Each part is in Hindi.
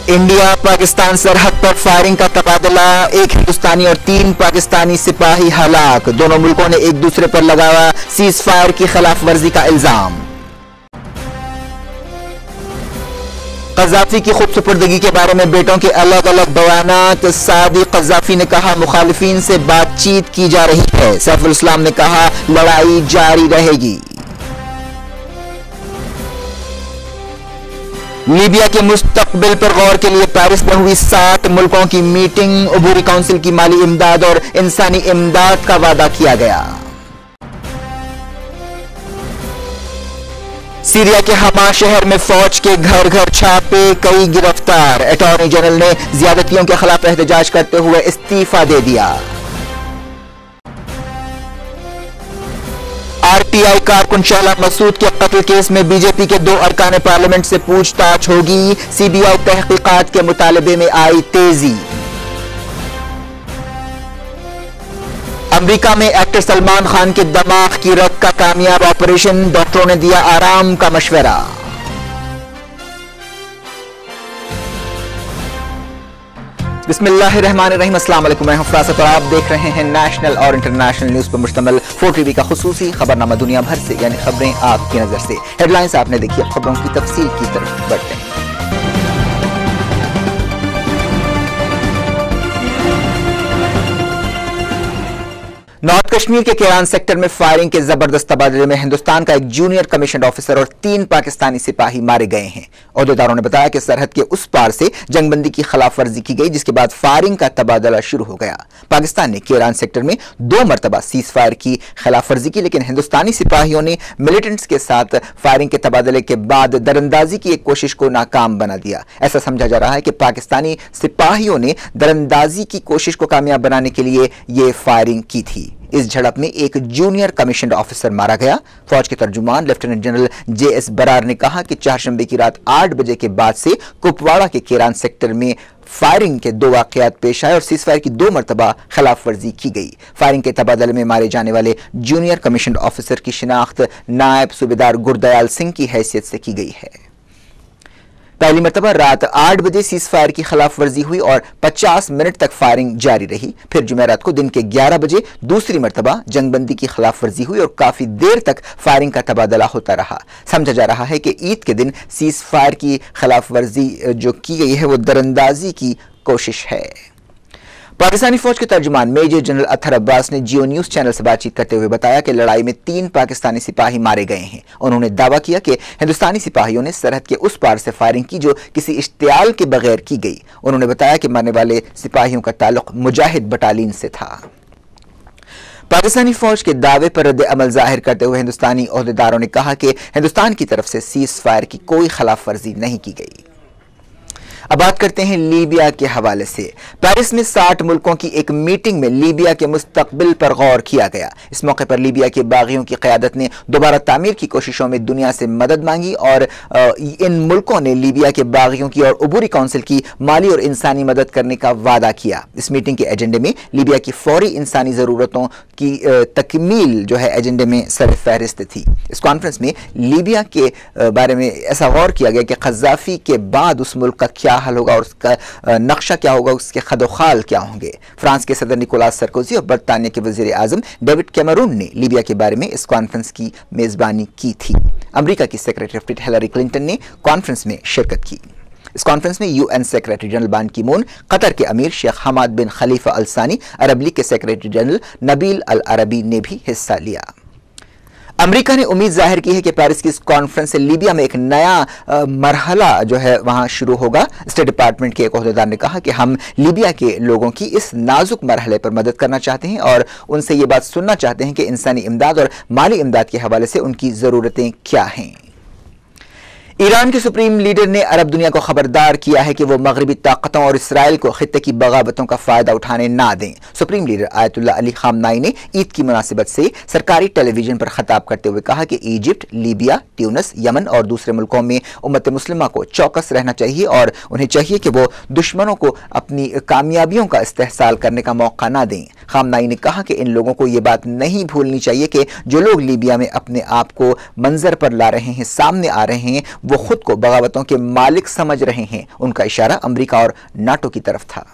इंडिया पाकिस्तान सरहद पर फायरिंग का तबादला, एक हिंदुस्तानी और 3 पाकिस्तानी सिपाही हलाक। दोनों मुल्कों ने एक दूसरे पर लगाया सीज फायर की खिलाफ वर्जी का इल्जाम। कज़ाफी की खूबसुपुर्दगी के बारे में बेटों के अलग अलग बयानात। सादी कज़ाफी ने कहा मुखालिफिन से बातचीत की जा रही है। सैफुल इस्लाम ने कहा लड़ाई जारी रहेगी। लीबिया के मुस्तकबिल पर गौर के लिए पेरिस में हुई 60 मुल्कों की मीटिंग। अबूरी काउंसिल की माली इमदाद और इंसानी इमदाद का वादा किया गया। सीरिया के हमा शहर में फौज के घर घर छापे, कई गिरफ्तार। अटॉर्नी जनरल ने ज्यादतियों के खिलाफ एहतजाज करते हुए इस्तीफा दे दिया। आरटीआई कारकुन शहला मसूद के कत्ल केस में बीजेपी के 2 अरकान पार्लियामेंट से पूछताछ होगी। सीबीआई तहकीकात के मुतालबे में आई तेजी। अमेरिका में एक्टर सलमान खान के दिमाग की रग का कामयाब ऑपरेशन, डॉक्टरों ने दिया आराम का मशवरा। बिस्मिल्लाहिर्रहमानिर्रहीम, अस्सलाम वालेकुम, मैं हूं फरासत और आप देख रहे हैं नेशनल और इंटरनेशनल न्यूज पर मुश्तमिल 4TV का खुसूसी खबरनामा दुनिया भर से, यानी खबरें आपकी नजर से। हेडलाइंस आपने देखी, अब खबरों की तफसील की तरफ बढ़ते हैं। नॉर्थ कश्मीर के केरान सेक्टर में फायरिंग के जबरदस्त तबादले में हिंदुस्तान का एक जूनियर कमीशन ऑफिसर और 3 पाकिस्तानी सिपाही मारे गए हैं। ओहदेदारों ने बताया कि सरहद के उस पार से जंगबंदी की खिलाफ वर्जी की गई, जिसके बाद फायरिंग का तबादला शुरू हो गया। पाकिस्तान ने केरान सेक्टर में 2 मरतबा सीज फायर की खिलाफ वर्जी की, लेकिन हिंदुस्तानी सिपाहियों ने मिलिटेंट्स के साथ फायरिंग के तबादले के बाद दरअंदाजी की एक कोशिश को नाकाम बना दिया। ऐसा समझा जा रहा है कि पाकिस्तानी सिपाहियों ने दरअंदाजी की कोशिश को कामयाब बनाने के लिए यह फायरिंग की थी। इस झड़प में एक जूनियर कमीशन ऑफिसर मारा गया। फौज के तर्जुमान लेफ्टिनेंट जनरल JS बरार ने कहा कि चारशंबे की रात 8 बजे के बाद से कुपवाड़ा के केरान सेक्टर में फायरिंग के 2 वाकयात पेश आए और सीज फायर की 2 मरतबा खिलाफ वर्जी की गई। फायरिंग के तबादले में मारे जाने वाले जूनियर कमीशन ऑफिसर की शिनाख्त नायब सूबेदार गुरदयाल सिंह की हैसियत से की गई है। पहली मरतबा रात 8 बजे सीज फायर की खिलाफ वर्जी हुई और 50 मिनट तक फायरिंग जारी रही। फिर जुमेरात को दिन के 11 बजे दूसरी मरतबा जंगबंदी की खिलाफ वर्जी हुई और काफी देर तक फायरिंग का तबादला होता रहा। समझा जा रहा है कि ईद के दिन सीज फायर की खिलाफ वर्जी जो की गई है वो दरअंदाजी की कोशिश है। पाकिस्तानी फौज के तर्जुमान मेजर जनरल अतहर अब्बास ने जियो न्यूज चैनल से बातचीत करते हुए बताया कि लड़ाई में 3 पाकिस्तानी सिपाही मारे गए हैं। उन्होंने दावा किया कि हिंदुस्तानी सिपाहियों ने सरहद के उस पार से फायरिंग की जो किसी इश्तियाल के बगैर की गई। उन्होंने बताया कि मरने वाले सिपाहियों का ताल्लुक मुजाहिद बटालियन से था। पाकिस्तानी फौज के दावे पर रद्द अमल जाहिर करते हुए हिंदुस्तानी ओहदेदारों ने कहा कि हिंदुस्तान की तरफ से सीज फायर की कोई खिलाफ वर्जी नहीं की गई। अब बात करते हैं लीबिया के हवाले से। पेरिस में 60 मुल्कों की एक मीटिंग में लीबिया के मुस्तकबिल पर गौर किया गया। इस मौके पर लीबिया के बागियों की क़यादत ने दोबारा तामीर की कोशिशों में दुनिया से मदद मांगी और इन मुल्कों ने लीबिया के बागियों की और अबूरी काउंसिल की माली और इंसानी मदद करने का वादा किया। इस मीटिंग के एजेंडे में लीबिया की फौरी इंसानी ज़रूरतों की तकमील जो है एजेंडे में सरफहरिस्त थी। इस कॉन्फ्रेंस में लीबिया के बारे में ऐसा गौर किया गया कि कज़ाफी के बाद उस मुल्क का क्या हल होगा और उसका नक्शा क्या होगा, उसके खदोखाल क्या होंगे। फ्रांस के सदर निकोलास सरकोजी और बरतानिया के वजीर आजम डेविड कैमरून ने लीबिया के बारे में इस कॉन्फ्रेंस की मेजबानी की थी। अमेरिका की secretary of state Hillary Clinton ने कॉन्फ्रेंस में शिरकत की। इस कॉन्फ्रेंस में UN सेक्रेटरी जनरल बान की मून, कतर के अमीर शेख हमाद बिन खलीफा अल सानी, अरब लीग के सेक्रेटरी जनरल नबील अल अरबी ने भी हिस्सा लिया। अमेरिका ने उम्मीद जाहिर की है कि पेरिस की इस कॉन्फ्रेंस से लीबिया में एक नया मरहला जो है वहां शुरू होगा। स्टेट डिपार्टमेंट के एक ओहदेदार ने कहा कि हम लीबिया के लोगों की इस नाजुक मरहले पर मदद करना चाहते हैं और उनसे ये बात सुनना चाहते हैं कि इंसानी इमदाद और माली इमदाद के हवाले से उनकी ज़रूरतें क्या हैं। ईरान के सुप्रीम लीडर ने अरब दुनिया को खबरदार किया है कि वो मगरबी ताकतों और इसराइल को खित्ते की बगावतों का फायदा उठाने ना दें। सुप्रीम लीडर आयतुल्ला अली खामनाई ने ईद की मुनासिबत से सरकारी टेलीविजन पर खिताब करते हुए कहा कि इजिप्ट, लीबिया, ट्यूनिस, यमन और दूसरे मुल्कों में उम्मत मुस्लिमा को चौकस रहना चाहिए और उन्हें चाहिए कि वो दुश्मनों को अपनी कामयाबियों का इस्तेहसाल करने का मौका ना दें। खामनाई ने कहा कि इन लोगों को ये बात नहीं भूलनी चाहिए कि जो लोग लीबिया में अपने आप को मंजर पर ला रहे हैं, सामने आ रहे हैं, वो खुद को बगावतों के मालिक समझ रहे हैं। उनका इशारा अमेरिका और नाटो की तरफ था।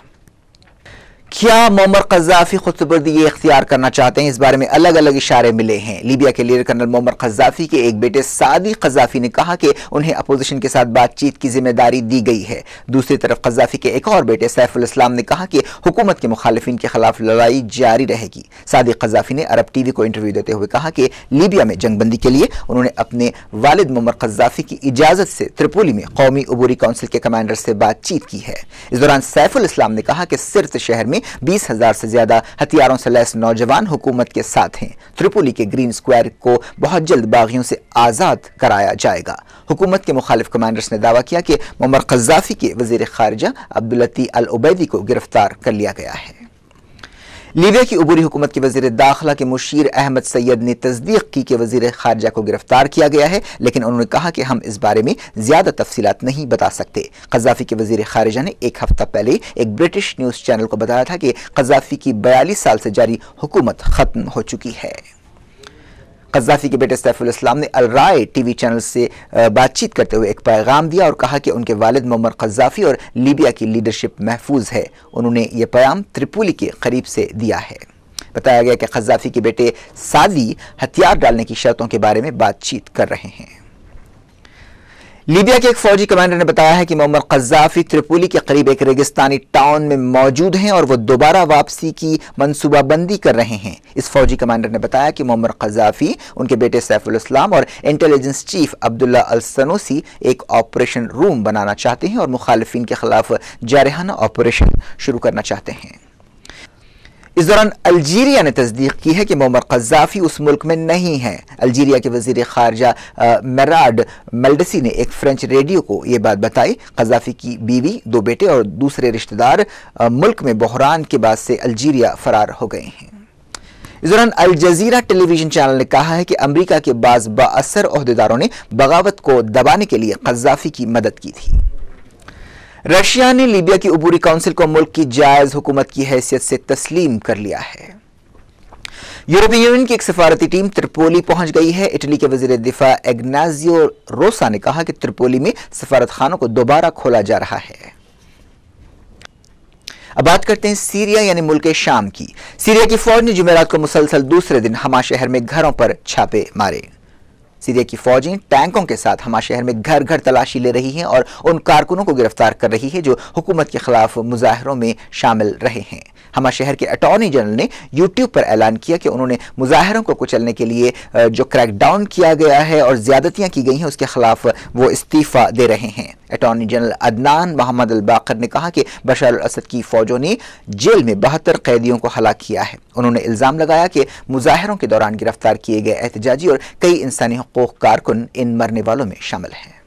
क्या मुअम्मर कज़्ज़ाफ़ी खुदसुबर्दी इख्तियार करना चाहते हैं? इस बारे में अलग अलग इशारे मिले हैं। लीबिया के लीडर कर्नल मुअम्मर कज़्ज़ाफ़ी के एक बेटे सादी कज़्ज़ाफ़ी ने कहा कि उन्हें अपोजिशन के साथ बातचीत की जिम्मेदारी दी गई है। दूसरी तरफ कज़्ज़ाफ़ी के एक और बेटे सैफुल इस्लाम ने कहा कि हुकूमत के मुखालिफिन के खिलाफ लड़ाई जारी रहेगी। सादी कज़्ज़ाफ़ी ने अरब टीवी को इंटरव्यू देते हुए कहा कि लीबिया में जंगबंदी के लिए उन्होंने अपने वालिद मुअम्मर कज़्ज़ाफ़ी की इजाजत से त्रिपोली में कौमी अबूरी काउंसिल के कमांडर से बातचीत की है। इस दौरान सैफुल इस्लाम ने कहा कि सिर्त शहर में 20,000 से ज्यादा हथियारों से लैस नौजवान हुकूमत के साथ हैं। त्रिपोली के ग्रीन स्क्वायर को बहुत जल्द बागियों से आजाद कराया जाएगा। हुकूमत के मुखालिफ कमांडर्स ने दावा किया कि मुअम्मर कज़्ज़ाफ़ी के वजीर खारिजा अब्दुल्लती अल उबैदी को गिरफ्तार कर लिया गया है। लीबिया की अबूरी हुकूमत के वजीर दाखिला के मुशीर अहमद सैयद ने तस्दीक की कि वजीर खारजा को गिरफ्तार किया गया है, लेकिन उन्होंने कहा कि हम इस बारे में ज्यादा तफसीलात नहीं बता सकते। कज़्ज़ाफ़ी के वजीर खारजा ने एक हफ्ता पहले एक ब्रिटिश न्यूज चैनल को बताया था कि कज़्ज़ाफ़ी की 42 साल से जारी हुकूमत खत्म हो चुकी है। कज़्ज़ाफ़ी के बेटे सैफुल इस्लाम ने अल राय टीवी चैनल से बातचीत करते हुए एक पैगाम दिया और कहा कि उनके वालिद मुअम्मर कज़्ज़ाफ़ी और लीबिया की लीडरशिप महफूज है। उन्होंने ये पैगाम त्रिपोली के करीब से दिया है। बताया गया कि कज़्ज़ाफ़ी के बेटे सादी हथियार डालने की शर्तों के बारे में बातचीत कर रहे हैं। लीबिया के एक फौजी कमांडर ने बताया है कि मुअम्मर कज़्ज़ाफ़ी त्रिपोली के करीब एक रेगिस्तानी टाउन में मौजूद हैं और वो दोबारा वापसी की मंसूबाबंदी कर रहे हैं। इस फौजी कमांडर ने बताया कि मुअम्मर कज़्ज़ाफ़ी, उनके बेटे सैफुल इस्लाम और इंटेलिजेंस चीफ अब्दुल्ला अल सनूसी एक ऑपरेशन रूम बनाना चाहते हैं और मुखालिफिन के खिलाफ जारहाना ऑपरेशन शुरू करना चाहते हैं। इस दौरान अल्जीरिया ने तस्दीक की है कि मुअम्मर कज़्ज़ाफ़ी उस मुल्क में नहीं है। अल्जीरिया के वजीर खारजा मेराड मेल्डसी ने एक फ्रेंच रेडियो को यह बात बताई। कज़्ज़ाफ़ी की बीवी, 2 बेटे और दूसरे रिश्तेदार मुल्क में बहरान के बाद से अल्जीरिया फरार हो गए हैं। इस दौरान अल जज़ीरा टेलीविजन चैनल ने कहा है कि अमेरिका के बाज़ बाअसर ओहदेदारों ने बगावत को दबाने के लिए कज़्ज़ाफ़ी की मदद की थी। रशिया ने लीबिया की अबूरी काउंसिल को मुल्क की जायज हुकूमत की हैसियत से तस्लीम कर लिया है। यूरोपीय यूनियन की एक सफारती टीम त्रिपोली पहुंच गई है। इटली के वजीर दिफा इग्नाजियो रोसा ने कहा कि त्रिपोली में सफारत खानों को दोबारा खोला जा रहा है। अब बात करते हैं सीरिया यानी मुल्क शाम की। सीरिया की फौज ने जुमेरात को मुसलसल दूसरे दिन हमा शहर में घरों पर छापे मारे। सीरिया की फौजें टैंकों के साथ हमा शहर में घर घर तलाशी ले रही हैं और उन कारकुनों को गिरफ्तार कर रही है जो हुकूमत के खिलाफ मुजाहरों में शामिल रहे हैं। हमा शहर के अटॉर्नी जनरल ने यूट्यूब पर ऐलान किया कि उन्होंने मुजाहरों को कुचलने के लिए जो क्रैकडाउन किया गया है और ज्यादतियां की गई हैं उसके खिलाफ वो इस्तीफा दे रहे हैं। अटॉर्नी जनरल अदनान मोहम्मद अल बाकर ने कहा कि बशर अल असद की फौजों ने जेल में 72 कैदियों को हलाक किया है। उन्होंने इल्जाम लगाया कि मुजाहरों के दौरान गिरफ्तार किए गए एहतजाजी और कई इंसानी हुकूक कारकुन इन मरने वालों में शामिल हैं।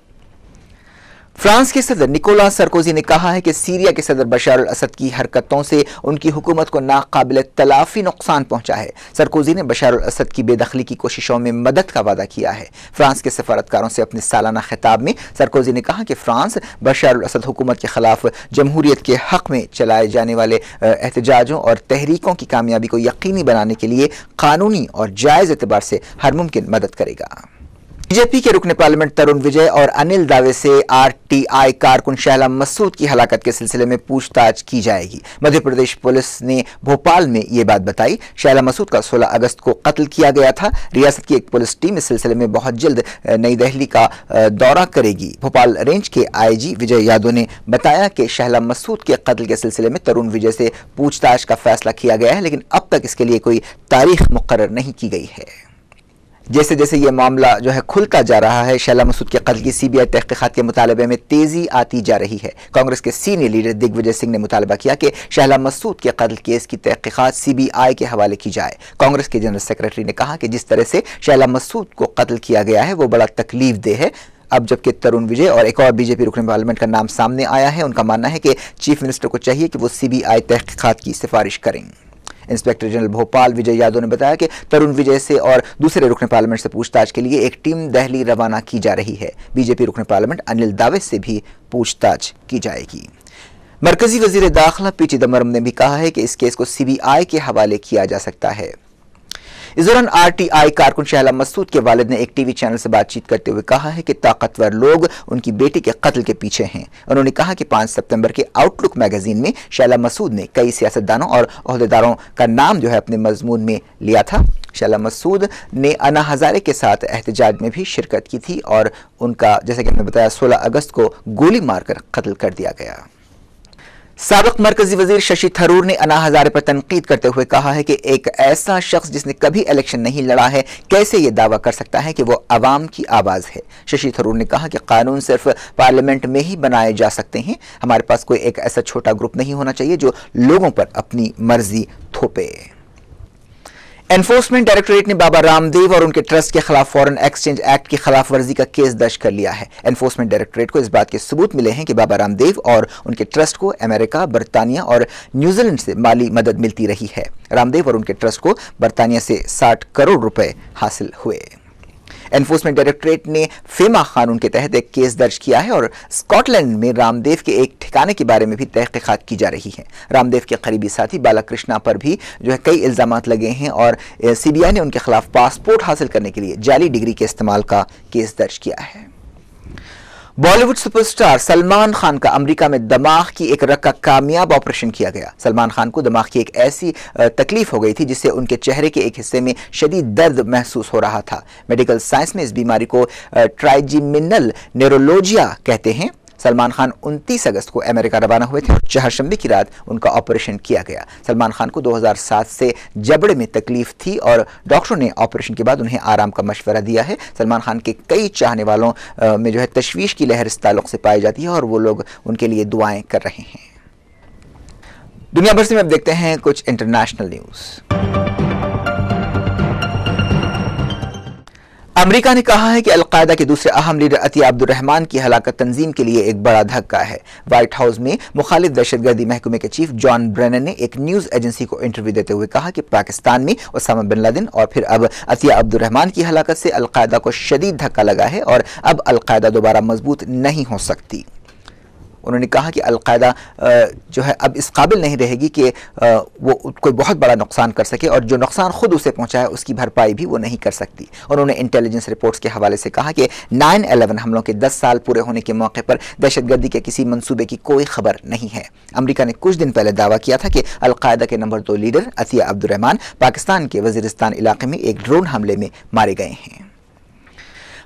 फ्रांस के सदर निकोला सरकोजी ने कहा है कि सीरिया के सदर बशर अल असद की हरकतों से उनकी हुकूमत को नाकाबिल तलाफी नुकसान पहुंचा है। सरकोजी ने बशर अल असद की बेदखली की कोशिशों में मदद का वादा किया है। फ्रांस के सफारतकारों से अपने सालाना खिताब में सरकोजी ने कहा कि फ्रांस बशर अल असद हुकूमत के खिलाफ जमहूरियत के हक में चलाए जाने वाले एहतजाजों और तहरीकों की कामयाबी को यकीनी बनाने के लिए कानूनी और जायज एतबार से हर मुमकिन मदद करेगा। बीजेपी के रुकने पार्लियामेंट तरुण विजय और अनिल दावे से आरटीआई कारकुन शहला मसूद की हलाकत के सिलसिले में पूछताछ की जाएगी। मध्य प्रदेश पुलिस ने भोपाल में ये बात बताई। शहला मसूद का 16 अगस्त को कत्ल किया गया था। रियासत की एक पुलिस टीम इस सिलसिले में बहुत जल्द नई दिल्ली का दौरा करेगी। भोपाल रेंज के आईजी विजय यादव ने बताया कि शहला मसूद के कत्ल के सिलसिले में तरुण विजय से पूछताछ का फैसला किया गया है, लेकिन अब तक इसके लिए कोई तारीख मुकर्रर नहीं की गई है। जैसे जैसे ये मामला जो है खुलता जा रहा है, शहला मसूद के कत्ल की सीबीआई तहकीकात के मुतालबे में तेजी आती जा रही है। कांग्रेस के सीनियर लीडर दिग्विजय सिंह ने मुतालबा किया कि शहला मसूद के कत्ल केस की तहकीकात सीबीआई के हवाले की जाए। कांग्रेस के जनरल सेक्रेटरी ने कहा कि जिस तरह से शहला मसूद को कत्ल किया गया है वो बड़ा तकलीफ देह है। अब जबकि तरुण विजय और एक और बीजेपी रुकन पार्लियामेंट का नाम सामने आया है, उनका मानना है कि चीफ मिनिस्टर को चाहिए कि वो सीबीआई तहकीकात की सिफारिश करें। इंस्पेक्टर जनरल भोपाल विजय यादव ने बताया कि तरुण विजय से और दूसरे रुकन पार्लियामेंट से पूछताछ के लिए एक टीम दिल्ली रवाना की जा रही है। बीजेपी रुकन पार्लियामेंट अनिल दावे से भी पूछताछ की जाएगी। मरकजी वजीर दाखिला पी चिदम्बरम ने भी कहा है कि इस केस को सीबीआई के हवाले किया जा सकता है। इस दौरान आरटीआई कारकुन शहला मसूद के वालिद ने एक टीवी चैनल से बातचीत करते हुए कहा है कि ताकतवर लोग उनकी बेटी के कत्ल के पीछे हैं। उन्होंने कहा कि 5 सितंबर के आउटलुक मैगजीन में शहला मसूद ने कई सियासतदानों और ओहदेदारों का नाम अपने मजमून में लिया था। शहला मसूद ने अन्ना हजारे के साथ एहतजाज में भी शिरकत की थी और उनका, जैसे कि हमने बताया, 16 अगस्त को गोली मारकर कत्ल कर दिया गया। साबिक मरकजी वजीर शशि थरूर ने अन्ना हजारे पर तनकीद करते हुए कहा है कि एक ऐसा शख्स जिसने कभी इलेक्शन नहीं लड़ा है कैसे ये दावा कर सकता है कि वो अवाम की आवाज है। शशि थरूर ने कहा कि कानून सिर्फ पार्लियामेंट में ही बनाए जा सकते हैं। हमारे पास कोई एक ऐसा छोटा ग्रुप नहीं होना चाहिए जो लोगों पर अपनी मर्जी थोपे। एनफोर्समेंट डायरेक्टोरेट ने बाबा रामदेव और उनके ट्रस्ट के खिलाफ फॉरेन एक्सचेंज एक्ट की खिलाफ वर्जी का केस दर्ज कर लिया है। एनफोर्समेंट डायरेक्टोरेट को इस बात के सबूत मिले हैं कि बाबा रामदेव और उनके ट्रस्ट को अमेरिका, बरतानिया और न्यूजीलैंड से माली मदद मिलती रही है। रामदेव और उनके ट्रस्ट को बरतानिया से 60 करोड़ रुपए हासिल हुए। एनफोर्समेंट डायरेक्टोरेट ने फेमा कानून के तहत एक केस दर्ज किया है और स्कॉटलैंड में रामदेव के एक ठिकाने के बारे में भी तहकीकात की जा रही है। रामदेव के करीबी साथी बालाकृष्णा पर भी कई इल्जामात लगे हैं और सीबीआई ने उनके खिलाफ पासपोर्ट हासिल करने के लिए जाली डिग्री के इस्तेमाल का केस दर्ज किया है। बॉलीवुड सुपरस्टार सलमान खान का अमेरिका में दिमाग की एक रग का कामयाब ऑपरेशन किया गया। सलमान खान को दिमाग की एक ऐसी तकलीफ हो गई थी जिससे उनके चेहरे के एक हिस्से में शदीद दर्द महसूस हो रहा था। मेडिकल साइंस में इस बीमारी को ट्राइजेमिनल न्यूरोलॉजिया कहते हैं। सलमान खान 29 अगस्त को अमेरिका रवाना हुए थे और चारशंबे की रात उनका ऑपरेशन किया गया। सलमान खान को 2007 से जबड़े में तकलीफ थी और डॉक्टरों ने ऑपरेशन के बाद उन्हें आराम का मशवरा दिया है। सलमान खान के कई चाहने वालों में तशवीश की लहर इस ताल्लुक से पाई जाती है और वो लोग उनके लिए दुआएं कर रहे हैं। दुनिया भर से अब देखते हैं कुछ इंटरनेशनल न्यूज। अमेरिका ने कहा है कि अलकायदा के दूसरे अहम लीडर अतिया अब्दुल रहमान की हलाकत तंजीम के लिए एक बड़ा धक्का है। व्हाइट हाउस में मुखालिफ दहशतगर्दी महकमे के चीफ जॉन ब्रेनन ने एक न्यूज एजेंसी को इंटरव्यू देते हुए कहा कि पाकिस्तान में ओसामा बिन लादेन और फिर अब अतिया अब्दुल रहमान की हलाकत से अलकायदा को शदीद धक्का लगा है और अब अलकायदा दोबारा मजबूत नहीं हो सकती। उन्होंने कहा कि अलकायदा अब इस काबिल नहीं रहेगी कि वो कोई बहुत बड़ा नुकसान कर सके और जो नुकसान खुद उसे पहुंचा है उसकी भरपाई भी वो नहीं कर सकती। उन्होंने इंटेलिजेंस रिपोर्ट्स के हवाले से कहा कि 9/11 हमलों के 10 साल पूरे होने के मौके पर दहशतगर्दी के किसी मंसूबे की कोई खबर नहीं है। अमेरिका ने कुछ दिन पहले दावा किया था कि अलकायदा के नंबर 2 लीडर अतिया अब्दुल रहमान पाकिस्तान के वजीरिस्तान इलाके में एक ड्रोन हमले में मारे गए हैं।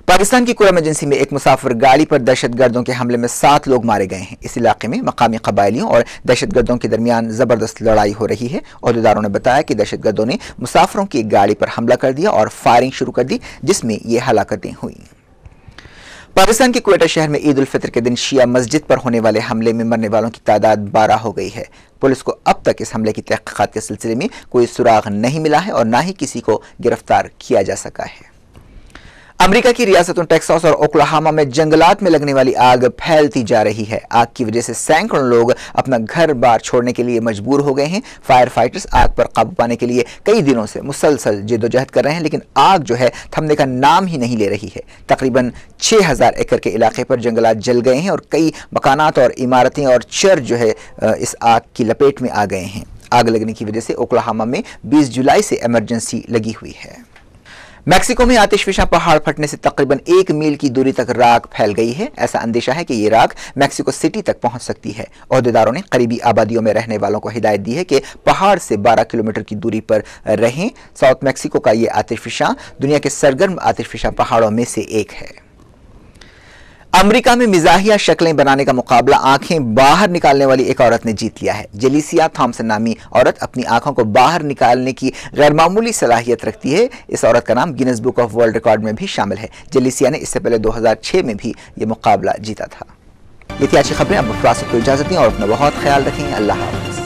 पाकिस्तान की कुरम एजेंसी में एक मुसाफिर गाड़ी पर दहशतगर्दों के हमले में 7 लोग मारे गए हैं। इस इलाके में मकामी कबायलियों और दहशतगर्दों के दरमियान जबरदस्त लड़ाई हो रही है। ओहदेदारों ने बताया कि दहशतगर्दों ने मुसाफिरों की गाड़ी पर हमला कर दिया और फायरिंग शुरू कर दी, जिसमें ये हलाकतें हुई। पाकिस्तान के क्वेटा शहर में ईद उल फितर के दिन शिया मस्जिद पर होने वाले हमले में मरने वालों की तादाद 12 हो गई है। पुलिस को अब तक इस हमले की तहकीकात के सिलसिले में कोई सुराग नहीं मिला है और न ही किसी को गिरफ्तार किया जा सका है। अमेरिका की रियासतों टेक्सास और ओक्लाहोमा में जंगलात में लगने वाली आग फैलती जा रही है। आग की वजह से सैकड़ों लोग अपना घर बार छोड़ने के लिए मजबूर हो गए हैं। फायर फाइटर्स आग पर काबू पाने के लिए कई दिनों से मुसलसल जद्दोजहद कर रहे हैं, लेकिन आग थमने का नाम ही नहीं ले रही है। तकरीबन 6000 एकड़ के इलाके पर जंगलात जल गए हैं और कई मकानात और इमारतें और चर्च इस आग की लपेट में आ गए हैं। आग लगने की वजह से ओक्लाहोमा में 20 जुलाई से इमरजेंसी लगी हुई है। मैक्सिको में आतिशफिशा पहाड़ फटने से तकरीबन 1 मील की दूरी तक राख फैल गई है। ऐसा अंदेशा है कि ये राख मैक्सिको सिटी तक पहुंच सकती है। ओहदेदारों ने करीबी आबादियों में रहने वालों को हिदायत दी है कि पहाड़ से 12 किलोमीटर की दूरी पर रहें। साउथ मैक्सिको का ये आतिशफिशा दुनिया के सरगर्म आतिशफिशा पहाड़ों में से एक है। अमेरिका में मिजाहिया शक्लें बनाने का मुकाबला आंखें बाहर निकालने वाली एक औरत ने जीत लिया है। जेलिसिया थॉमसन नामी औरत अपनी आंखों को बाहर निकालने की गैरमामूली सलाहियत रखती है। इस औरत का नाम Guinness book of world record में भी शामिल है। जेलिसिया ने इससे पहले 2006 में भी यह मुकाबला जीता था। ये थी अच्छी खबरें। अब को इजाजत दें और अपना बहुत ख्याल रखें। अल्लाह हाफ़िज़।